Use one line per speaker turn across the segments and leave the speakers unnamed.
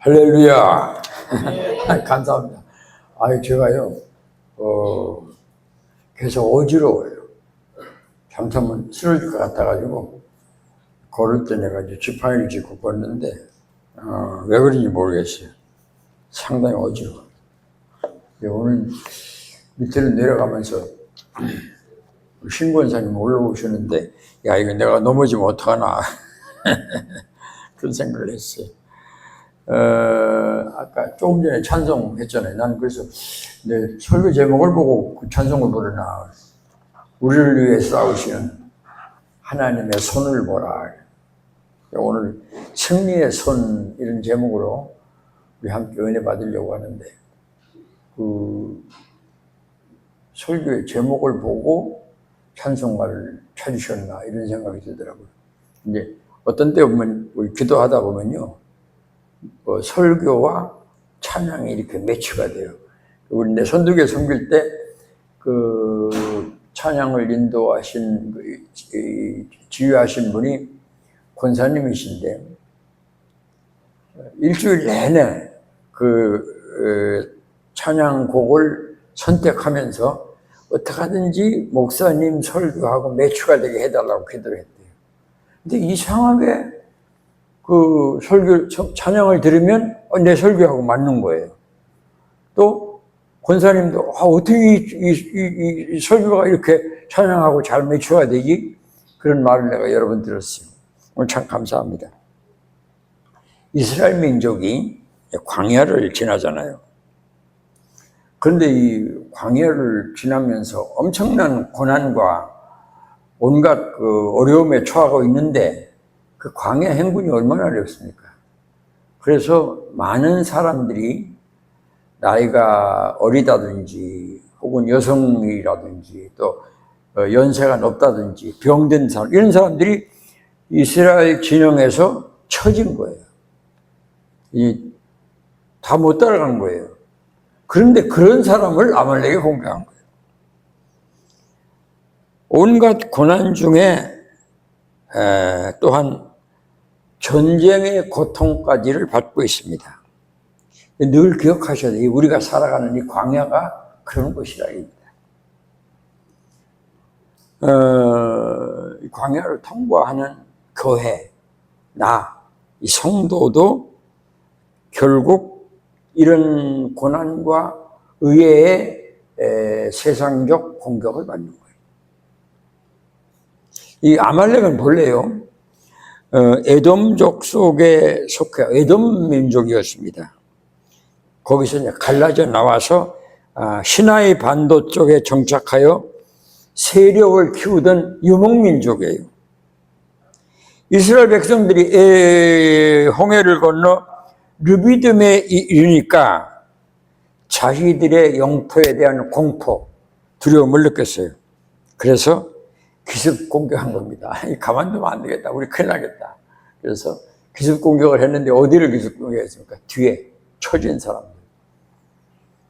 할렐루야. 감사합니다. 제가요, 계속 어지러워요. 잠깐만 쓰러질 것 같아가지고, 걸을 때 내가 이제 지팡이를 짚고 걷는데, 왜 그런지 모르겠어요. 상당히 어지러워. 오늘 밑으로 내려가면서, 신권사님 올라오시는데, 야, 이거 내가 넘어지면 어떡하나. 그런 생각을 했어요. 아까 조금 전에 찬송했잖아요. 나는 그래서 내 설교 제목을 보고 그 찬송을 부르나. 우리를 위해 싸우시는 하나님의 손을 보라. 오늘 승리의 손 이런 제목으로 우리 함께 은혜 받으려고 하는데, 그 설교의 제목을 보고 찬송가를 찾으셨나 이런 생각이 들더라고요. 이제 어떤 때 보면 우리 기도하다 보면요, 설교와 찬양이 이렇게 매치가 돼요. 우리 내 선두교 섬길 때 그 찬양을 인도하신 지휘하신 분이 권사님이신데, 일주일 내내 그 찬양곡을 선택하면서 어떻게 하든지 목사님 설교하고 매치가 되게 해달라고 기도를 했대요. 근데 이상하게 그 설교, 찬양을 들으면 내 설교하고 맞는 거예요. 또 권사님도 어떻게 이 설교가 이렇게 찬양하고 잘 매치가 되지? 그런 말을 내가 여러 번 들었어요. 오늘 참 감사합니다. 이스라엘 민족이 광야를 지나잖아요. 그런데 이 광야를 지나면서 엄청난 고난과 온갖 그 어려움에 처하고 있는데, 그 광야 행군이 얼마나 어렵습니까? 그래서 많은 사람들이 나이가 어리다든지 혹은 여성이라든지 또 연세가 높다든지 병든 사람, 이런 사람들이 이스라엘 진영에서 처진 거예요. 다 못 따라간 거예요. 그런데 그런 사람을 아말렉이 공격한 거예요. 온갖 고난 중에 또한 전쟁의 고통까지를 받고 있습니다. 늘 기억하셔야 돼요. 우리가 살아가는 이 광야가 그런 곳이라입니다. 이 광야를 통과하는 교회, 이 성도도 결국 이런 고난과 의외의 세상적 공격을 받는 거예요. 이 아말렉은 본래요, 에돔족 속에 속해 에돔 민족이었습니다. 거기서 이제 갈라져 나와서 시나이 반도 쪽에 정착하여 세력을 키우던 유목민족이에요. 이스라엘 백성들이 홍해를 건너 르비딤에 이르니까 자기들의 영토에 대한 공포, 두려움을 느꼈어요. 그래서 기습 공격한 겁니다. 가만두면 안 되겠다. 우리 큰일 나겠다. 그래서 기습 공격을 했는데 어디를 기습 공격했습니까? 뒤에 처진 사람들,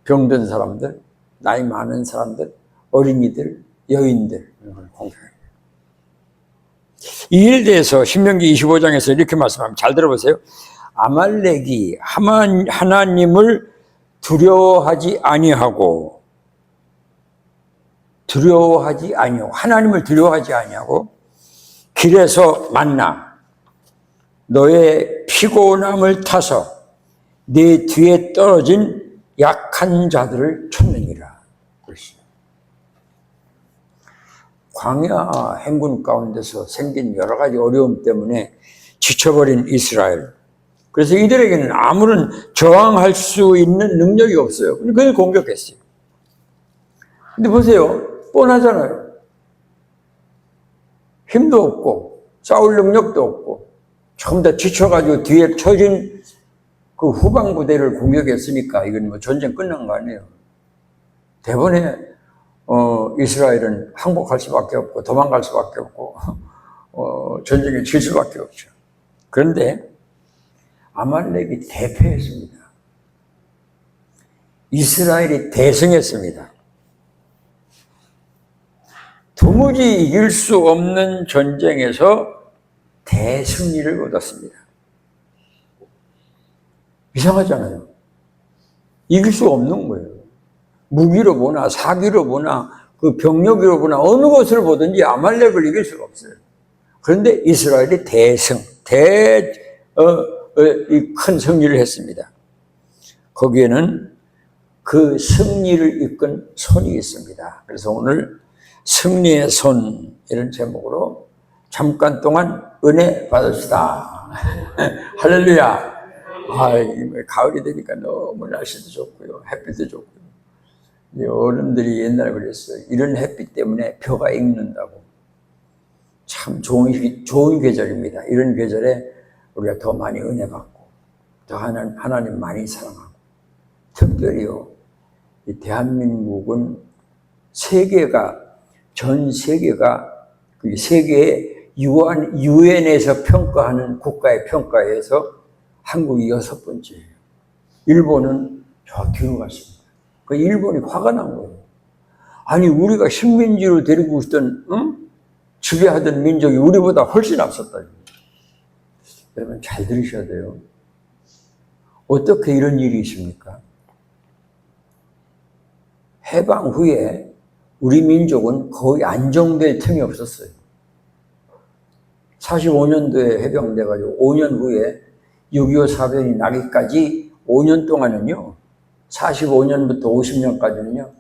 병든 사람들, 나이 많은 사람들, 어린이들, 여인들, 이런 걸 공격합니다. 이 일에 대해서 신명기 25장에서 이렇게 말씀합니다. 잘 들어보세요. 아말렉이 하나님을 두려워하지 아니하고, 하나님을 두려워하지 아니하고 길에서 만나 너의 피곤함을 타서 네 뒤에 떨어진 약한 자들을 쳤느니라. 광야 행군 가운데서 생긴 여러 가지 어려움 때문에 지쳐버린 이스라엘. 그래서 이들에게는 아무런 저항할 수 있는 능력이 없어요. 그걸 공격했어요. 근데 보세요. 뻔하잖아요. 힘도 없고 싸울 능력도 없고 전부 다 지쳐가지고 뒤에 처진 그 후방 부대를 공격했으니까 이건 뭐 전쟁 끝난 거 아니에요. 대번에 이스라엘은 항복할 수밖에 없고 도망갈 수밖에 없고 전쟁에 질 수밖에 없죠. 그런데 아말렉이 대패했습니다. 이스라엘이 대승했습니다. 도무지 이길 수 없는 전쟁에서 대승리를 얻었습니다. 이상하잖아요. 이길 수 없는 거예요. 무기로 보나 사기로 보나 그 병력으로 보나 어느 것을 보든지 아말렉을 이길 수가 없어요. 그런데 이스라엘이 큰 승리를 했습니다. 거기에는 그 승리를 이끈 손이 있습니다. 그래서 오늘 승리의 손 이런 제목으로 잠깐 동안 은혜 받읍시다. 할렐루야. 가을이 되니까 너무 날씨도 좋고요. 햇빛도 좋고요. 어른들이 옛날에 그랬어요. 이런 햇빛 때문에 벼가 익는다고. 참 좋은 계절입니다. 이런 계절에 우리가 더 많이 은혜 받고 더 하나님 많이 사랑하고 특별히요. 이 대한민국은 전 세계가 그 세계의 유엔에서 평가하는 국가의 평가에서 한국이 6번째예요. 일본은 저 뒤로 갔습니다. 그 일본이 화가 난 거예요. 아니 우리가 식민지로 데리고 있던 지배하던 민족이 우리보다 훨씬 앞섰다. 여러분 잘 들으셔야 돼요. 어떻게 이런 일이 있습니까? 해방 후에 우리 민족은 거의 안정될 틈이 없었어요. 45년도에 해방돼가지고 5년 후에 6.25 사변이 나기까지 5년 동안은요, 45년부터 50년까지는요,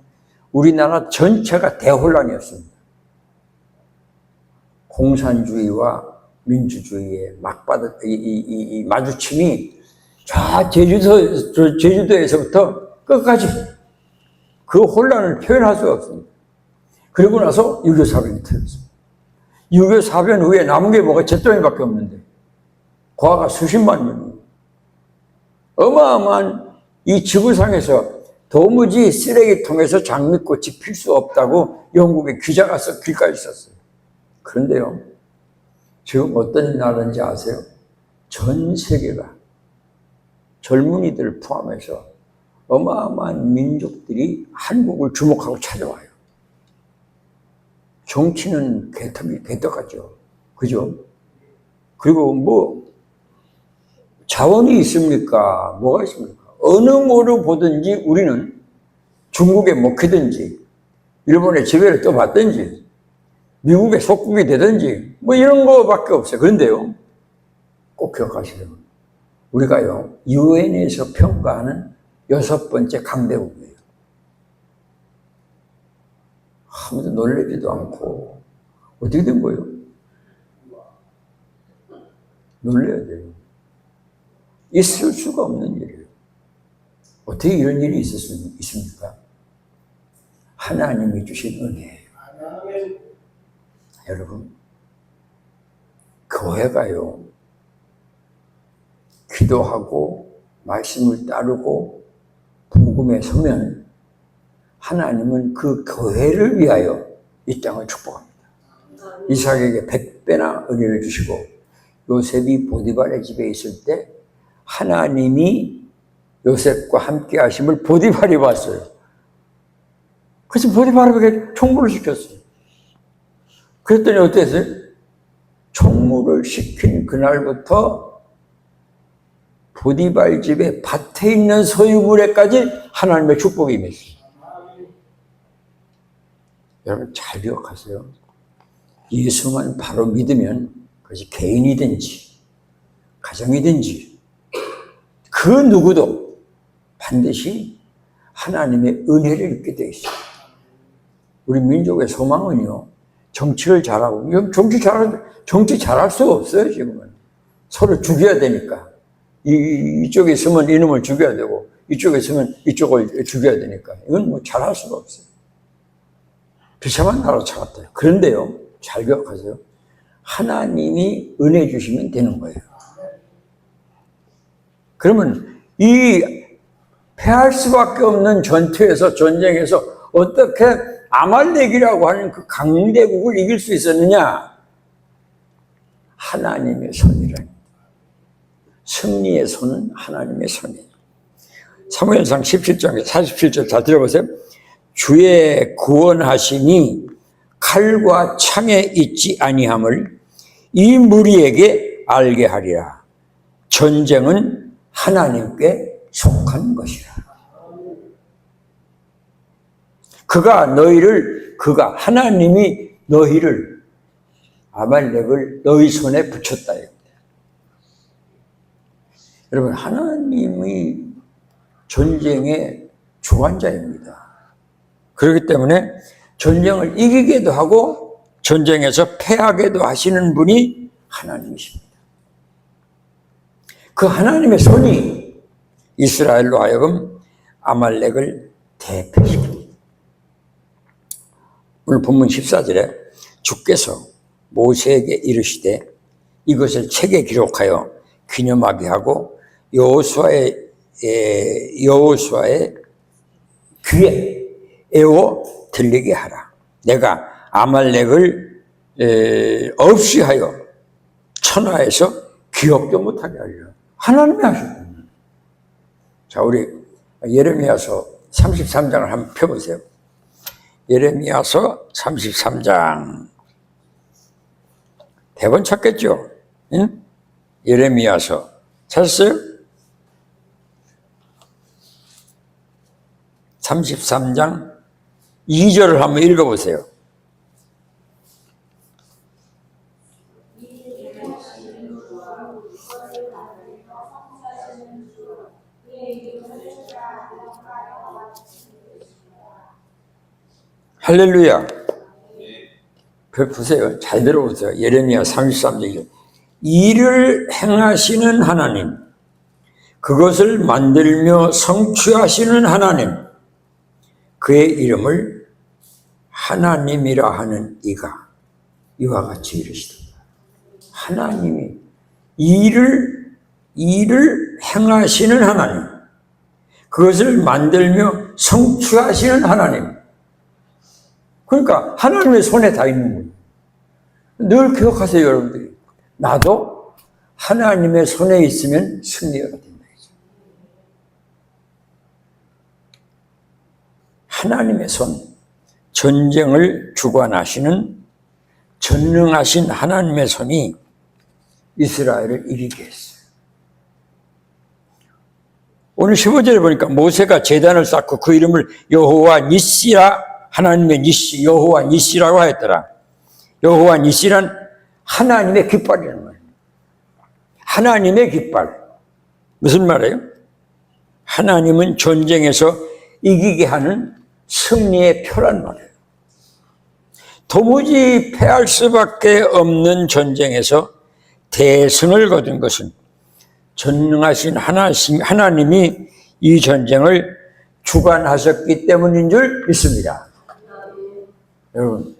우리나라 전체가 대혼란이었습니다. 공산주의와 민주주의의 이 마주침이 제주도에서부터 끝까지 그 혼란을 표현할 수가 없습니다. 그리고 나서 6.25 사변이 터졌습니다. 6.25 사변 후에 남은 게 뭐가 잿더미밖에 없는데 고아가 수십만 명이에요. 어마어마한 이 지구상에서 도무지 쓰레기통에서 장미꽃이 필 수 없다고 영국의 기자가 길까지 썼어요. 그런데요, 지금 어떤 나라인지 아세요? 전 세계가 젊은이들을 포함해서 어마어마한 민족들이 한국을 주목하고 찾아와요. 정치는 개떡하죠. 그죠? 그리고 자원이 있습니까? 뭐가 있습니까? 어느 뭐로 보든지 우리는 중국에 먹히든지, 일본의 지배를 또 받든지, 미국의 속국이 되든지, 이런 거밖에 없어요. 그런데요, 꼭 기억하시죠. 우리가요, 유엔에서 평가하는 6번째 강대국이에요. 아무도 놀래지도 않고, 어떻게 된 거예요? 놀래야 돼요. 있을 수가 없는 일이에요. 어떻게 이런 일이 있습니까? 하나님이 주신 은혜예요. 여러분, 교회가요, 기도하고 말씀을 따르고 복음에 서면 하나님은 그 교회를 위하여 이 땅을 축복합니다. 이삭에게 100배나 은혜를 주시고 요셉이 보디발의 집에 있을 때 하나님이 요셉과 함께 하심을 보디발이 봤어요. 그래서 보디발에게 총무를 시켰어요. 그랬더니 어땠어요? 총무를 시킨 그날부터 보디발 집에 밭에 있는 소유물에까지 하나님의 축복이 임했어요. 여러분 잘 기억하세요. 예수만 바로 믿으면 그것이 개인이든지 가정이든지 그 누구도 반드시 하나님의 은혜를 입게 되어 있어요. 우리 민족의 소망은요, 정치를 잘하고, 정치 잘할 수가 없어요, 지금은. 서로 죽여야 되니까. 이쪽에 있으면 이놈을 죽여야 되고, 이쪽에 있으면 이쪽을 죽여야 되니까. 이건 잘할 수가 없어요. 비참한 나라 차같아요. 그런데요, 잘 기억하세요. 하나님이 은혜 주시면 되는 거예요. 그러면 이 패할 수밖에 없는 전쟁에서 어떻게 아말렉이라고 하는 그 강대국을 이길 수 있었느냐? 하나님의 손이라니. 승리의 손은 하나님의 손이에요. 사무엘상 17장 47절 잘 들어보세요. 주의 구원하심이 칼과 창에 있지 아니함을 이 무리에게 알게 하리라. 전쟁은 하나님께 속한 것이라. 하나님이 너희를, 아말렉을 너희 손에 붙였다. 여러분, 하나님이 전쟁의 주관자입니다. 그렇기 때문에 전쟁을 이기게도 하고 전쟁에서 패하게도 하시는 분이 하나님이십니다. 그 하나님의 손이 이스라엘로 하여금 아말렉을 대패시킵니다. 오늘 본문 14절에 주께서 모세에게 이르시되 이것을 책에 기록하여 기념하게 하고 여호수아의 귀에 애워 들리게 하라. 내가 아말렉을 없이 하여 천하에서 기억도 못하게 하리라. 하나님이 하셨거든요. 자, 우리 예레미야서 33장을 한번 펴보세요. 예레미야서 33장. 대본 찾겠죠? 응? 예레미야서 찾았어요? 33장 2절을 한번 읽어보세요. 할렐루야. 보세요. 잘 들어보세요. 예레미야 33장. 일을 행하시는 하나님, 그것을 만들며 성취하시는 하나님, 그의 이름을 하나님이라 하는 이가 이와 같이 이르시도다. 하나님이 일을 행하시는 하나님, 그것을 만들며 성취하시는 하나님. 그러니까 하나님의 손에 다 있는 거예요. 늘 기억하세요, 여러분들이. 나도 하나님의 손에 있으면 승리가 된다. 하나님의 손, 전쟁을 주관하시는 전능하신 하나님의 손이 이스라엘을 이기게 했어요. 오늘 15절에 보니까 모세가 제단을 쌓고 그 이름을 여호와 니시라, 하나님의 니시, 여호와 니시라고 하였더라. 여호와 니시란 하나님의 깃발이라는 거예요. 하나님의 깃발. 무슨 말이에요? 하나님은 전쟁에서 이기게 하는 승리의 표란 말이에요. 도무지 패할 수밖에 없는 전쟁에서 대승을 거둔 것은 전능하신 하나님이 이 전쟁을 주관하셨기 때문인 줄 믿습니다. 여러분,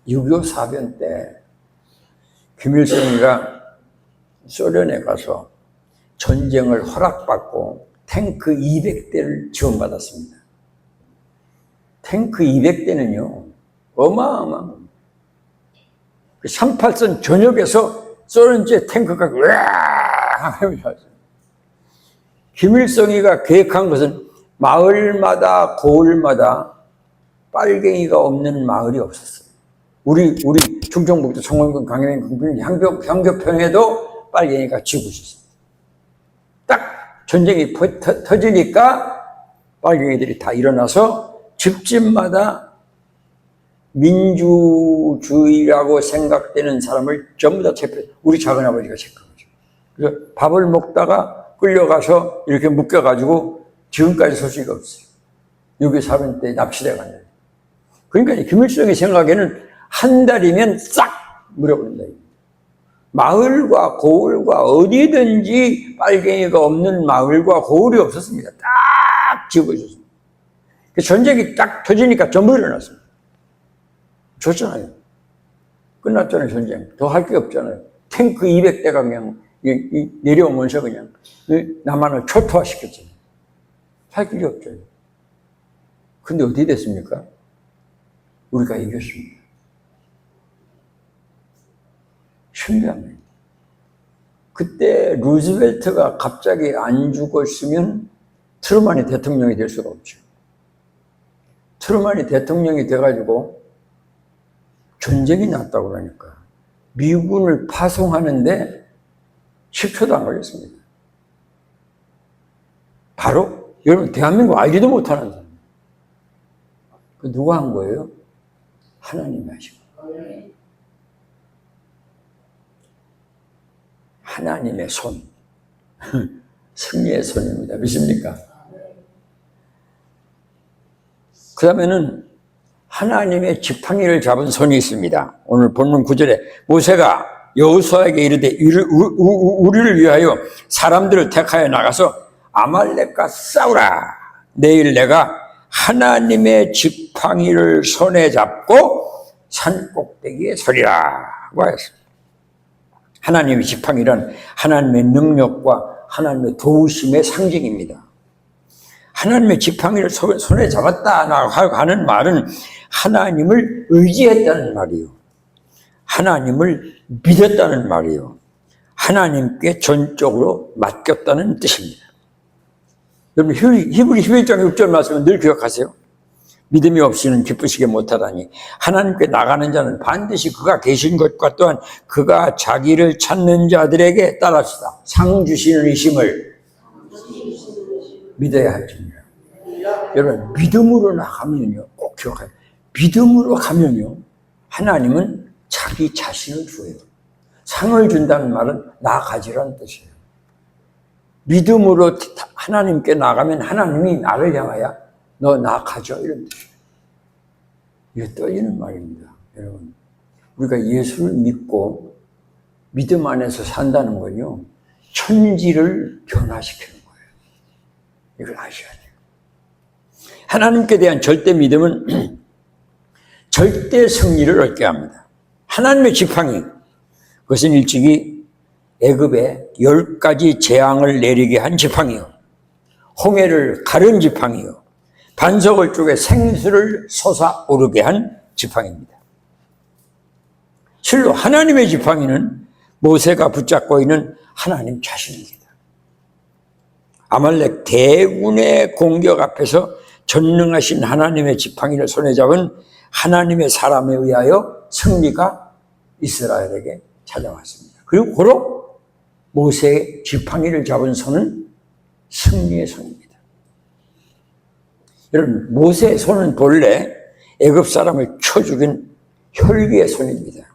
6.25 사변 때 김일성이가 소련에 가서 전쟁을 허락받고 탱크 200대를 지원받았습니다. 탱크 200대는요, 어마어마한 38선 전역에서 소련제 탱크가 으악 하면서 김일성이가 계획한 것은 마을마다 고을마다 빨갱이가 없는 마을이 없었어요. 우리 충청북도 송원군 강릉군 향교평에도 빨갱이가 지고 있었어요. 딱 전쟁이 터지니까 빨갱이들이 다 일어나서 집집마다 민주주의라고 생각되는 사람을 전부 다 체포해요. 우리 작은아버지가 체포한 거죠. 그래서 밥을 먹다가 끌려가서 이렇게 묶여가지고 지금까지 소식이 없어요. 6.25 사변 때 납치돼 갔네요. 그러니까 김일성이 생각에는 한 달이면 싹 물어버린다. 마을과 고을과 어디든지 빨갱이가 없는 마을과 고을이 없었습니다. 딱 지고 있었습니다. 전쟁이 딱 터지니까 전부 일어났습니다. 좋잖아요. 끝났잖아요, 전쟁. 더 할 게 없잖아요. 탱크 200대가 그냥 내려오면서 그냥 남한을 초토화시켰잖아요. 할 길이 없죠. 근데 어떻게 됐습니까? 우리가 이겼습니다. 신기합니다. 그때 루즈벨트가 갑자기 안 죽었으면 트루만이 대통령이 될 수가 없죠. 트루만이 대통령이 돼가지고 전쟁이 났다고 그러니까 미군을 파송하는데 10초도 안 걸렸습니다. 바로 여러분 대한민국 알지도 못하는 사람. 그 누가 한 거예요? 하나님이 하신 거예요. 하나님의 손. 승리의 손입니다. 믿습니까? 그 다음에는 하나님의 지팡이를 잡은 손이 있습니다. 오늘 본문 9절에 모세가 여호수아에게 이르되 우리를 위하여 사람들을 택하여 나가서 아말렉과 싸우라. 내일 내가 하나님의 지팡이를 손에 잡고 산 꼭대기에 서리라. 하였습니다. 하나님의 지팡이란 하나님의 능력과 하나님의 도우심의 상징입니다. 하나님의 지팡이를 손에 잡았다 하는 말은 하나님을 의지했다는 말이요. 하나님을 믿었다는 말이요. 하나님께 전적으로 맡겼다는 뜻입니다. 여러분 히브리 11장 6절 말씀은 늘 기억하세요. 믿음이 없이는 기쁘시게 못하다니 하나님께 나가는 자는 반드시 그가 계신 것과 또한 그가 자기를 찾는 자들에게 따라시다. 상 주시는 이심을 믿어야 할지니라. 여러분 믿음으로 나가면요, 꼭 기억해요. 믿음으로 가면요, 하나님은 자기 자신을 줘요. 상을 준다는 말은 나아가지라는 뜻이에요. 믿음으로 하나님께 나가면 하나님이 나를 향하여 너 나아가죠 이런 뜻이에요. 이게 떨리는 말입니다. 여러분, 우리가 예수를 믿고 믿음 안에서 산다는 건요, 천지를 변화시키는 거예요. 이걸 아셔야 돼요. 하나님께 대한 절대 믿음은 절대 승리를 얻게 합니다. 하나님의 지팡이, 그것은 일찍이 애굽에 10가지 재앙을 내리게 한 지팡이요, 홍해를 가른 지팡이요, 반석을 쪼개 생수를 솟아오르게 한 지팡이입니다. 실로 하나님의 지팡이는 모세가 붙잡고 있는 하나님 자신입니다. 아말렉 대군의 공격 앞에서 전능하신 하나님의 지팡이를 손에 잡은 하나님의 사람에 의하여 승리가 이스라엘에게 찾아왔습니다. 그리고 고로 모세의 지팡이를 잡은 손은 승리의 손입니다. 여러분, 모세의 손은 본래 애굽 사람을 쳐 죽인 혈기의 손입니다.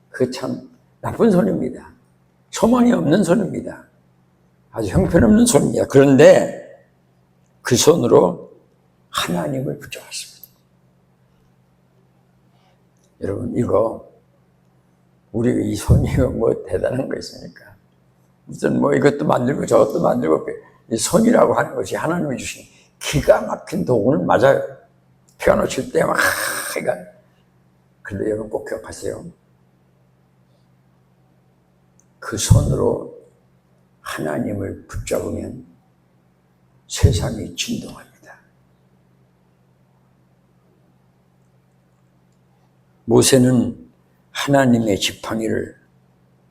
그 참 나쁜 손입니다. 소망이 없는 손입니다. 아주 형편없는 손입니다. 그런데 그 손으로 하나님을 붙잡았습니다. 여러분, 이거 우리가 이 손이 뭐 대단한 거 있습니까? 무슨 뭐 이것도 만들고 저것도 만들고, 이 손이라고 하는 것이 하나님이 주신 기가 막힌 도구는 맞아요. 피아노 칠 때 막 근데 여러분 꼭 기억하세요. 그 손으로 하나님을 붙잡으면 세상이 진동합니다. 모세는 하나님의 지팡이를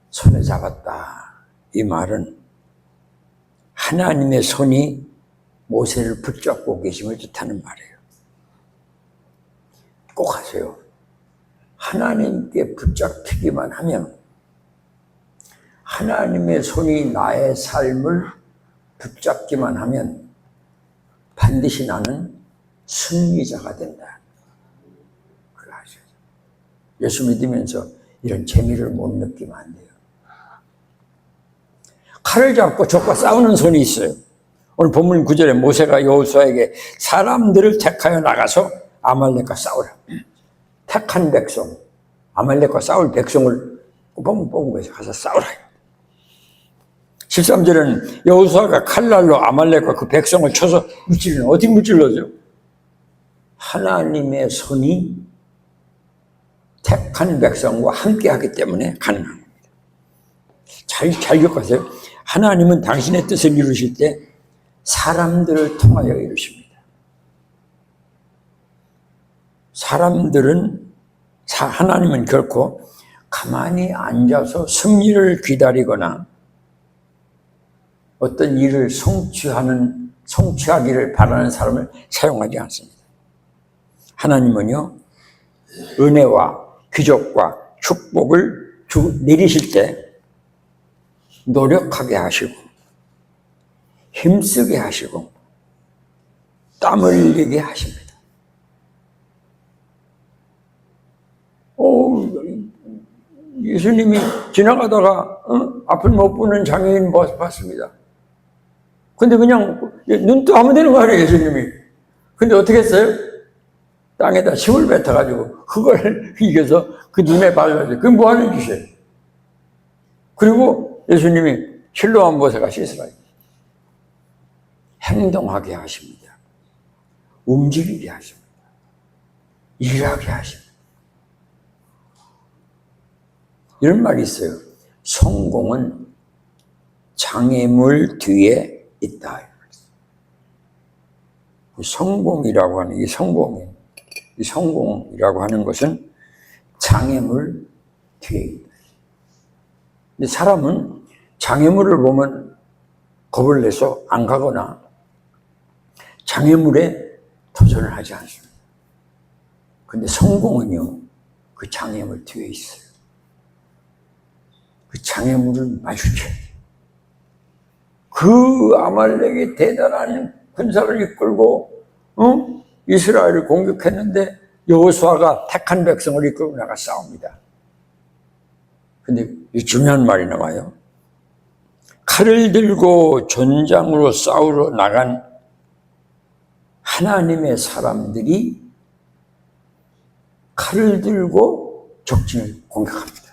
손에 잡았다. 이 말은 하나님의 손이 모세를 붙잡고 계심을 뜻하는 말이에요. 꼭 하세요. 하나님께 붙잡히기만 하면, 하나님의 손이 나의 삶을 붙잡기만 하면 반드시 나는 승리자가 된다. 그걸 아셔야 돼요. 예수 믿으면서 이런 재미를 못 느끼면 안 돼요. 칼을 잡고 적과 싸우는 손이 있어요. 오늘 본문 9절에 모세가 여호수아에게 사람들을 택하여 나가서 아말렉과 싸우라. 택한 백성, 아말렉과 싸울 백성을 뽑은 거에서 가서 싸우라. 13절에는 여호수아가 칼날로 아말렉과 그 백성을 쳐서 무찔러요. 어떻게 무찔러죠? 하나님의 손이 택한 백성과 함께하기 때문에 가능한 겁니다. 잘 기억하세요. 하나님은 당신의 뜻을 이루실 때 사람들을 통하여 이루십니다. 하나님은 결코 가만히 앉아서 승리를 기다리거나 어떤 일을 성취하기를 바라는 사람을 사용하지 않습니다. 하나님은요, 은혜와 기적과 축복을 내리실 때 노력하게 하시고 힘쓰게 하시고 땀 흘리게 하십니다. 예수님이 지나가다가 앞을 못 보는 장애인 봤습니다. 근데 그냥 눈 뜨면 되는 거 아니에요, 예수님이. 근데 어떻게 했어요? 땅에다 침을 뱉어가지고 그걸 이겨서 그 눈에 발라줘요. 그게 뭐 하는 짓이에요? 그리고 예수님이 실로암 보새가 씻으라. 행동하게 하십니다. 움직이게 하십니다. 일하게 하십니다. 이런 말이 있어요. 성공은 장애물 뒤에 있다. 성공이라고 하는 이 성공이라고 하는 것은 장애물 뒤에 있다. 근데 사람은 장애물을 보면 겁을 내서 안 가거나 장애물에 도전을 하지 않습니다. 근데 성공은요, 그 장애물 뒤에 있어요. 그 장애물을 마주쳐야 돼요. 그 아말렉이 대단한 군사를 이끌고 이스라엘을 공격했는데 여호수아가 택한 백성을 이끌고 나가 싸웁니다. 근데 이 중요한 말이 나와요. 칼을 들고 전장으로 싸우러 나간 하나님의 사람들이 칼을 들고 적진을 공격합니다.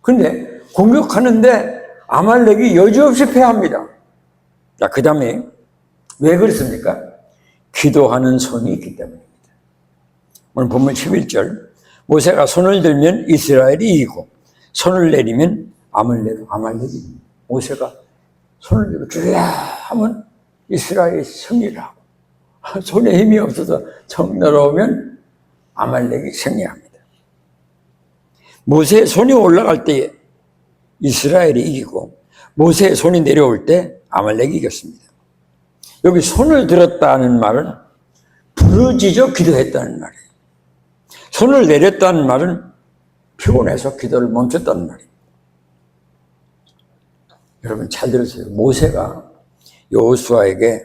근데 공격하는데 아말렉이 여지없이 패합니다. 자, 그 다음에 왜 그렇습니까? 기도하는 손이 있기 때문입니다. 오늘 본문 11절, 모세가 손을 들면 이스라엘이 이기고 손을 내리면 아말렉이 이깁니다. 모세가 손을 들고 주야 하면 이스라엘이 승리를 하고, 손에 힘이 없어서 정 날아오면 아말렉이 승리합니다. 모세의 손이 올라갈 때 이스라엘이 이기고 모세의 손이 내려올 때 아말렉이 이겼습니다. 여기 손을 들었다는 말은 부르짖어 기도했다는 말이에요. 손을 내렸다는 말은 피곤해서 기도를 멈췄다는 말이에요. 여러분 잘 들으세요. 모세가 여호수아에게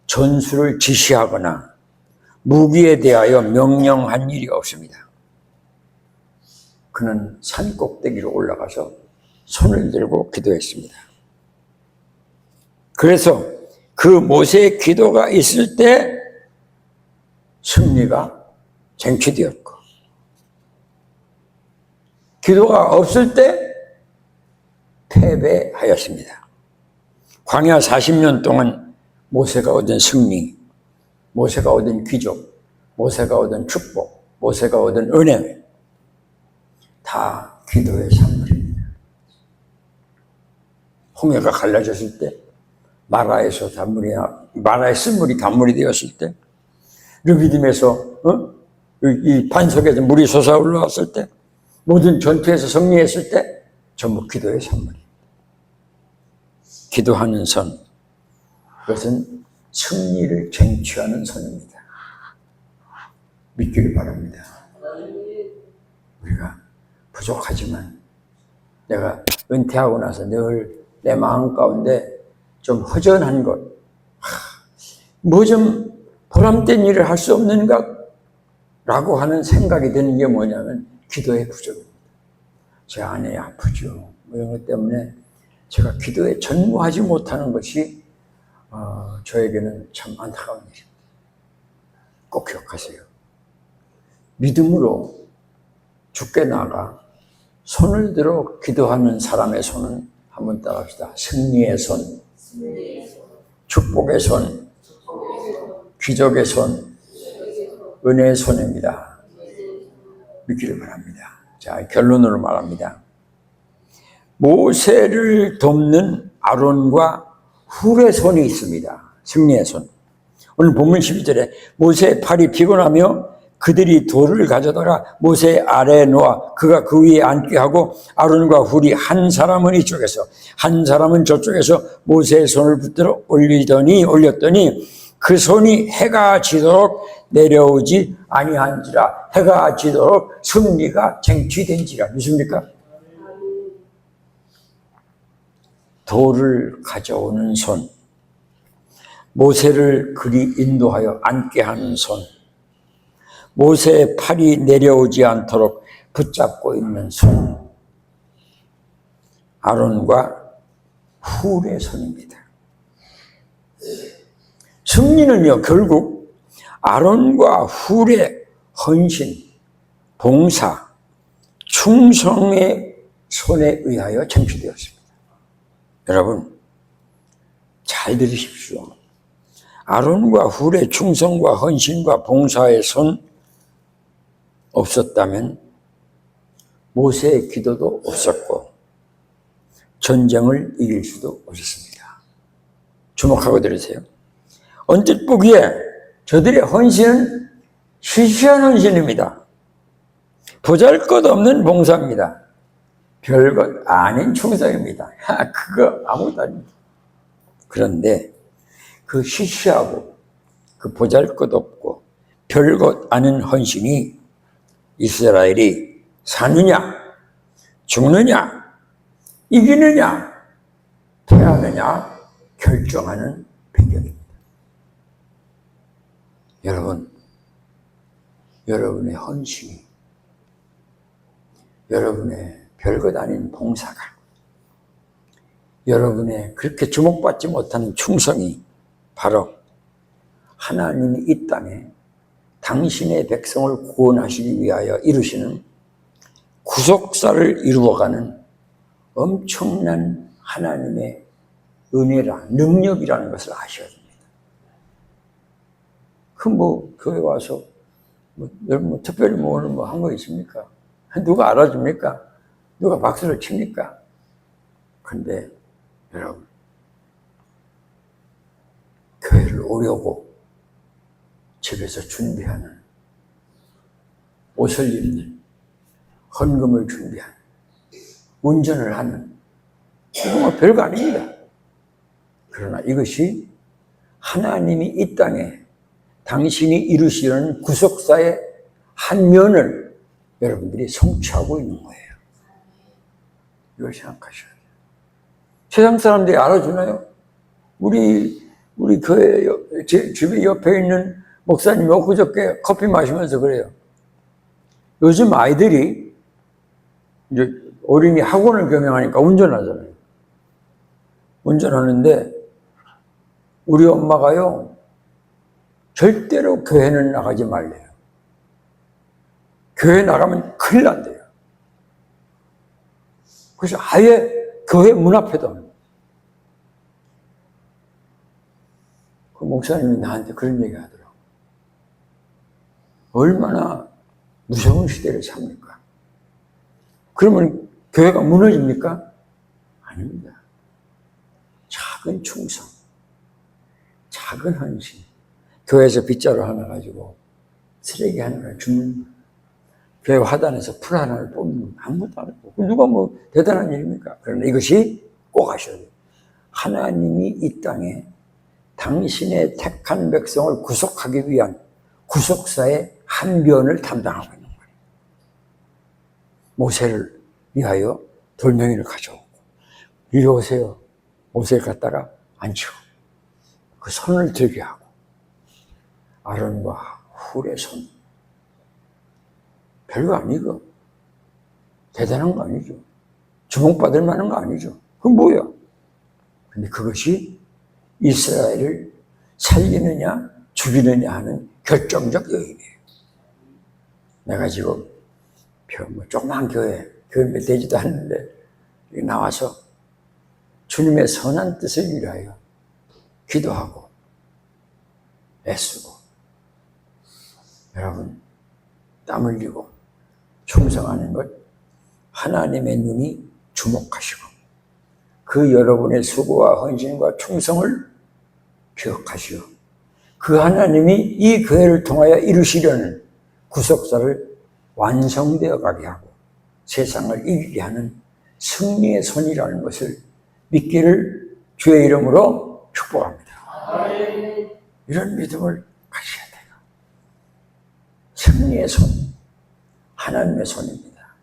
전술을 지시하거나 무기에 대하여 명령한 일이 없습니다. 그는 산 꼭대기로 올라가서 손을 들고 기도했습니다. 그래서 그 모세의 기도가 있을 때 승리가 쟁취되었고, 기도가 없을 때 패배하였습니다. 광야 40년 동안 모세가 얻은 승리, 모세가 얻은 기적, 모세가 얻은 축복, 모세가 얻은 은혜, 다 기도의 산물입니다. 홍해가 갈라졌을 때, 마라에서 마라의 쓴물이 단물이 되었을 때, 르비딤에서 이 반석에서 물이 솟아 올라왔을 때, 모든 전투에서 승리했을 때 전부 기도의 산물입니다. 기도하는 선, 그것은 승리를 쟁취하는 선입니다. 믿기를 바랍니다. 우리가 부족하지만 내가 은퇴하고 나서 늘 내 마음 가운데 좀 허전한 것, 뭐 좀 보람된 일을 할 수 없는가? 라고 하는 생각이 드는 게 뭐냐면 기도의 부족입니다. 제 아내 아프죠. 이런 것 때문에 제가 기도에 전무하지 못하는 것이 저에게는 참 안타까운 일입니다. 꼭 기억하세요. 믿음으로 주께 나가 손을 들어 기도하는 사람의 손은 한번 따라합시다. 승리의 손, 축복의 손, 기적의 손, 은혜의 손입니다. 믿기를 바랍니다. 자, 결론으로 말합니다. 모세를 돕는 아론과 훌의 손이 있습니다. 승리의 손. 오늘 본문 12절에 모세의 팔이 피곤하며 그들이 돌을 가져다가 모세 아래에 놓아 그가 그 위에 앉게 하고 아론과 훌이 한 사람은 이쪽에서 한 사람은 저쪽에서 모세의 손을 붙들어 올렸더니 그 손이 해가 지도록 내려오지 아니한지라. 해가 지도록 승리가 쟁취된지라. 믿습니까? 돌을 가져오는 손, 모세를 그리 인도하여 앉게 하는 손, 모세의 팔이 내려오지 않도록 붙잡고 있는 손, 아론과 훌의 손입니다. 승리는요, 결국 아론과 훌의 헌신, 봉사, 충성의 손에 의하여 쟁취되었습니다. 여러분, 잘 들으십시오. 아론과 훌의 충성과 헌신과 봉사의 손 없었다면 모세의 기도도 없었고 전쟁을 이길 수도 없었습니다. 주목하고 들으세요. 언뜻 보기에 저들의 헌신은 시시한 헌신입니다. 보잘것없는 봉사입니다. 별것 아닌 충성입니다. 그거 아무것도 아닙니다. 그런데 그 시시하고 그 보잘것없고 별것 아닌 헌신이 이스라엘이 사느냐 죽느냐 이기느냐 패하느냐 결정하는 배경입니다. 여러분, 여러분의 헌신이, 여러분의 별것 아닌 봉사가, 여러분의 그렇게 주목받지 못하는 충성이 바로 하나님이 이 땅에 당신의 백성을 구원하시기 위하여 이루시는 구속사를 이루어가는 엄청난 하나님의 은혜라, 능력이라는 것을 아셔야 됩니다. 교회 와서, 여러분, 특별히 오늘 한 거 있습니까? 누가 알아줍니까? 누가 박수를 칩니까? 근데, 여러분, 교회를 오려고 집에서 준비하는, 옷을 입는, 헌금을 준비하는, 운전을 하는, 이거 별거 아닙니다. 그러나 이것이 하나님이 이 땅에 당신이 이루시는 구속사의 한 면을 여러분들이 성취하고 있는 거예요. 이걸 생각하셔야 돼요. 세상 사람들이 알아주나요? 우리 교회 제 집에 옆에 있는 목사님이 엊그저께 커피 마시면서 그래요. 요즘 아이들이 이제 어린이 학원을 경영하니까 운전하잖아요. 운전하는데 우리 엄마가요, 절대로 교회는 나가지 말래요. 교회 나가면 큰일 난대요. 그래서 아예 교회 문 앞에도. 그 목사님이 나한테 그런 얘기 하더라고요. 얼마나 무서운 시대를 삽니까? 그러면 교회가 무너집니까? 아닙니다. 작은 충성, 작은 헌신, 교회에서 빗자루 하나 가지고 쓰레기 하나를 주는, 교회 화단에서 풀 하나를 뽑는, 아무것도 안 하고 누가 대단한 일입니까? 그러나 이것이 꼭 아셔야 돼요. 하나님이 이 땅에 당신의 택한 백성을 구속하기 위한 구속사의 한 면을 담당하고 있는 거예요. 모세를 위하여 돌멩이를 가져오고, 이리 오세요. 모세를 갖다가 앉히고 그 손을 들게 하고, 아론과 훌의 손, 별거 아니고 대단한 거 아니죠. 주목받을 만한 거 아니죠. 그건 뭐야? 근데 그것이 이스라엘을 살리느냐 죽이느냐 하는 결정적 요인이에요. 내가 지금 조그만 교회 몇 되지도 않는데 나와서 주님의 선한 뜻을 위하여 기도하고 애쓰고, 여러분 땀 흘리고 충성하는 것, 하나님의 눈이 주목하시고 그 여러분의 수고와 헌신과 충성을 기억하시오. 그 하나님이 이 교회를 통하여 이루시려는 구속사를 완성되어 가게 하고 세상을 이기게 하는 승리의 손이라는 것을 믿기를 주의 이름으로 축복합니다. 이런 믿음을 가셔야 돼요. 승리의 손, 하나님의 손입니다.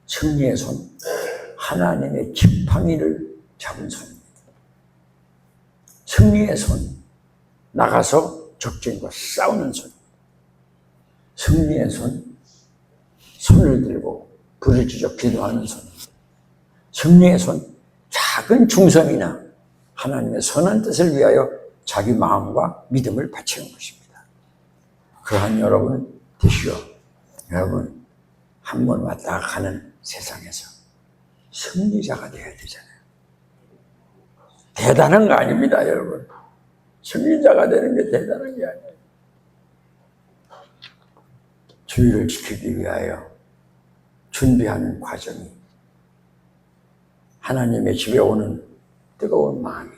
승리의 손, 하나님의 지팡이를 잡은 손입니다. 승리의 손, 나가서 적진과 싸우는 손, 승리의 손, 손을 들고 부르짖어 기도하는 손, 승리의 손, 작은 중성이나 하나님의 선한 뜻을 위하여 자기 마음과 믿음을 바치는 것입니다. 그러한 여러분 되시오. 여러분 한 번 왔다 가는 세상에서 승리자가 되어야 되잖아요. 대단한 거 아닙니다, 여러분. 승리자가 되는 게 대단한 게 아니에요. 주의를 지키기 위하여 준비하는 과정이, 하나님의 집에 오는 뜨거운 마음이,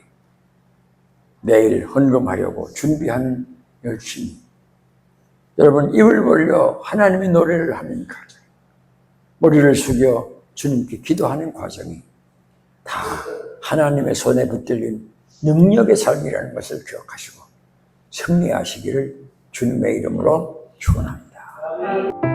내일 헌금하려고 준비하는 열심이, 여러분 입을 벌려 하나님의 노래를 하는 과정, 머리를 숙여 주님께 기도하는 과정이 다 하나님의 손에 붙들린 능력의 삶이라는 것을 기억하시고 승리하시기를 주님의 이름으로 축원합니다.